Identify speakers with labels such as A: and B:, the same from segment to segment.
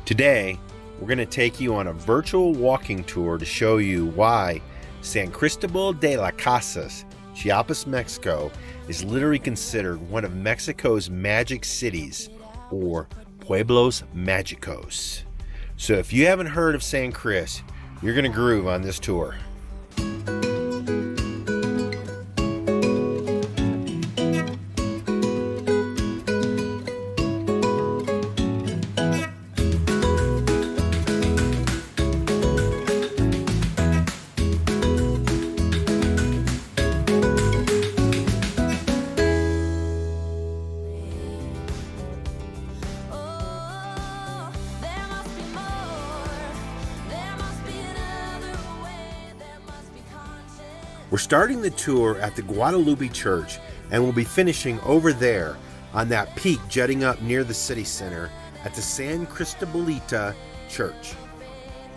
A: Today, we're going to take you on a virtual walking tour to show you why San Cristobal de las Casas, Chiapas, Mexico, is literally considered one of Mexico's magic cities, or Pueblos Magicos. So if you haven't heard of San Cris, you're going to groove on this tour. We're starting the tour at the Guadalupe Church, and we'll be finishing over there on that peak jutting up near the city center at the San Cristobalita Church.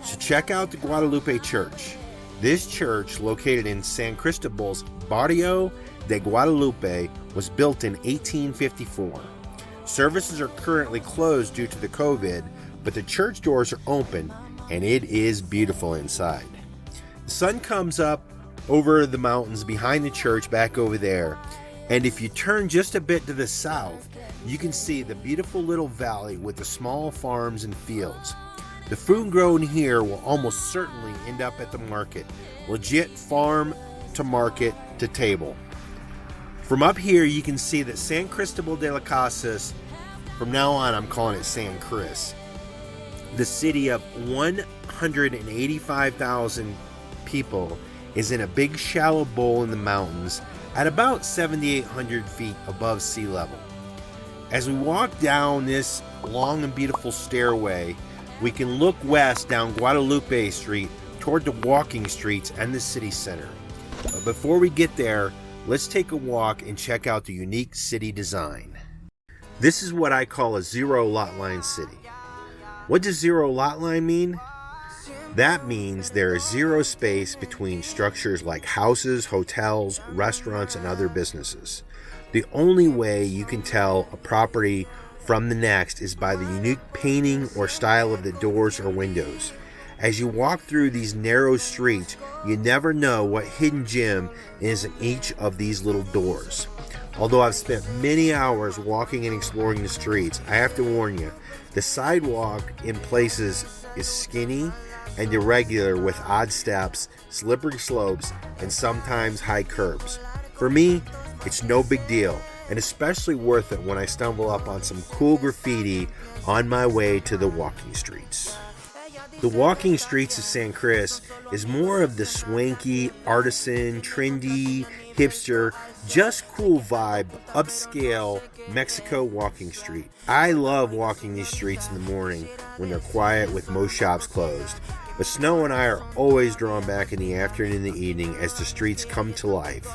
A: So check out the Guadalupe Church. This church, located in San Cristobal's Barrio de Guadalupe, was built in 1854. Services are currently closed due to the COVID, but the church doors are open, and it is beautiful inside. The sun comes up over the mountains behind the church back over there, and if you turn just a bit to the south, you can see the beautiful little valley with the small farms and fields. The food grown here will almost certainly end up at the market, legit farm to market to table. From up here you can see that San Cristobal de las Casas, from now on I'm calling it San Cris, the city of 185,000 people, is in a big shallow bowl in the mountains at about 7,800 feet above sea level. As we walk down this long and beautiful stairway, we can look west down Guadalupe Street toward the walking streets and the city center. But before we get there, let's take a walk and check out the unique city design. This is what I call a zero lot line city. What does zero lot line mean? That means there is zero space between structures like houses, hotels, restaurants, and other businesses. The only way you can tell a property from the next is by the unique painting or style of the doors or windows. As you walk through these narrow streets, you never know what hidden gem is in each of these little doors. Although I've spent many hours walking and exploring the streets, I have to warn you, the sidewalk in places is skinny and irregular with odd steps, slippery slopes, and sometimes high curbs. For me, it's no big deal, and especially worth it when I stumble up on some cool graffiti on my way to the walking streets. The walking streets of San Cris is more of the swanky, artisan, trendy, hipster, just cool vibe, upscale Mexico walking street. I love walking these streets in the morning when they're quiet with most shops closed. But Snow and I are always drawn back in the afternoon and the evening as the streets come to life.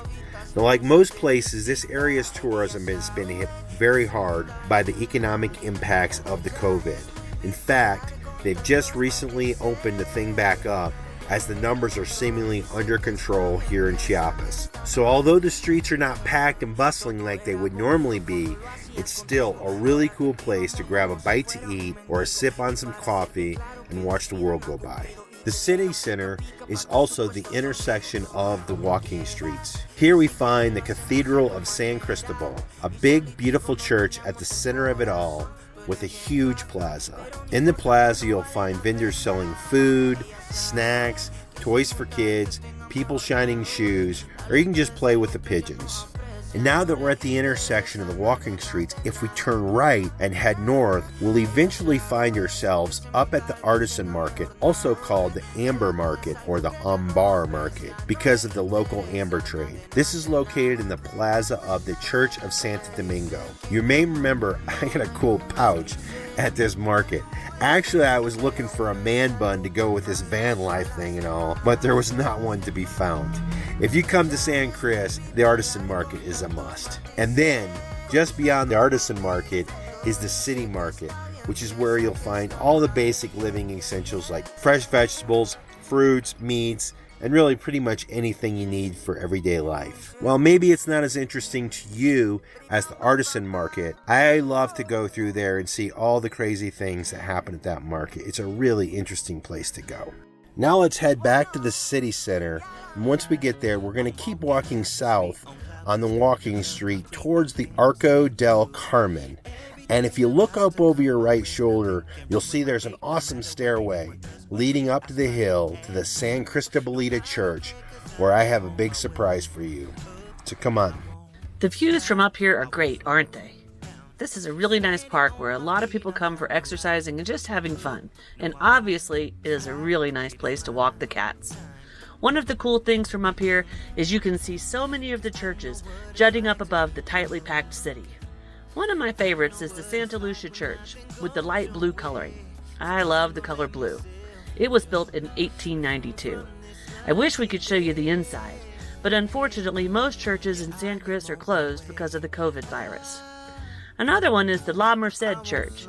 A: Now, like most places, this area's tourism has been hit very hard by the economic impacts of the COVID. In fact, they've just recently opened the thing back up as the numbers are seemingly under control here in Chiapas. So although the streets are not packed and bustling like they would normally be, it's still a really cool place to grab a bite to eat or a sip on some coffee and watch the world go by. The city center is also the intersection of the walking streets. Here we find the Cathedral of San Cristobal, a big, beautiful church at the center of it all with a huge plaza. In the plaza, you'll find vendors selling food, snacks, toys for kids, people shining shoes, or you can just play with the pigeons. And now that we're at the intersection of the walking streets, if we turn right and head north, we'll eventually find ourselves up at the artisan market, also called the amber market or the ambar market, because of the local amber trade. This is located in the plaza of the Church of Santo Domingo. You may remember I got a cool pouch at this market. Actually, I was looking for a man bun to go with this Vanlife thing and all, but there was not one to be found. If you come to San Cris, the artisan market is a must. And then, just beyond the artisan market is the city market, which is where you'll find all the basic living essentials like fresh vegetables, fruits, meats, and really pretty much anything you need for everyday life. While maybe it's not as interesting to you as the artisan market, I love to go through there and see all the crazy things that happen at that market. It's a really interesting place to go. Now let's head back to the city center, and once we get there, we're going to keep walking south on the walking street towards the Arco del Carmen. And if you look up over your right shoulder, you'll see there's an awesome stairway leading up to the hill to the San Cristobalita Church, where I have a big surprise for you. So come on.
B: The views from up here are great, aren't they? This is a really nice park where a lot of people come for exercising and just having fun. And obviously, it is a really nice place to walk the cats. One of the cool things from up here is you can see so many of the churches jutting up above the tightly packed city. One of my favorites is the Santa Lucia Church with the light blue coloring. I love the color blue. It was built in 1892. I wish we could show you the inside, but unfortunately most churches in San Cris are closed because of the COVID virus. Another one is the La Merced Church,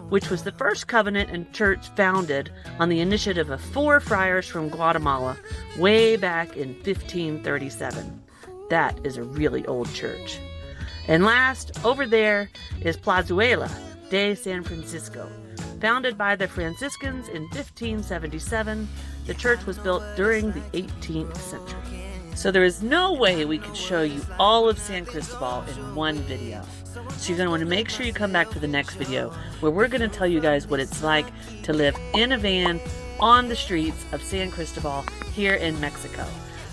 B: which was the first covenant and church founded on the initiative of 4 friars from Guatemala way back in 1537. That is a really old church. And last, over there, is Plazuela de San Francisco. Founded by the Franciscans in 1577, the church was built during the 18th century. So there is no way we could show you all of San Cristobal in one video. So you're going to want to make sure you come back for the next video, where we're going to tell you guys what it's like to live in a van on the streets of San Cristobal here in Mexico.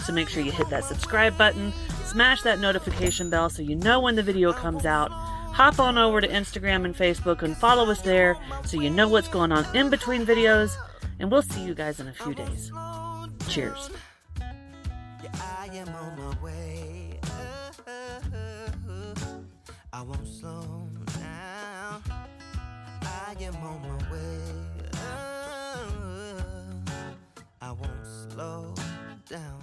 B: So make sure you hit that subscribe button, smash that notification bell so you know when the video comes out. Hop on over to Instagram and Facebook and follow us there so you know what's going on in between videos. And we'll see you guys in a few days. Cheers.
C: I am on my way. I won't slow down. I am on my way. I won't slow down.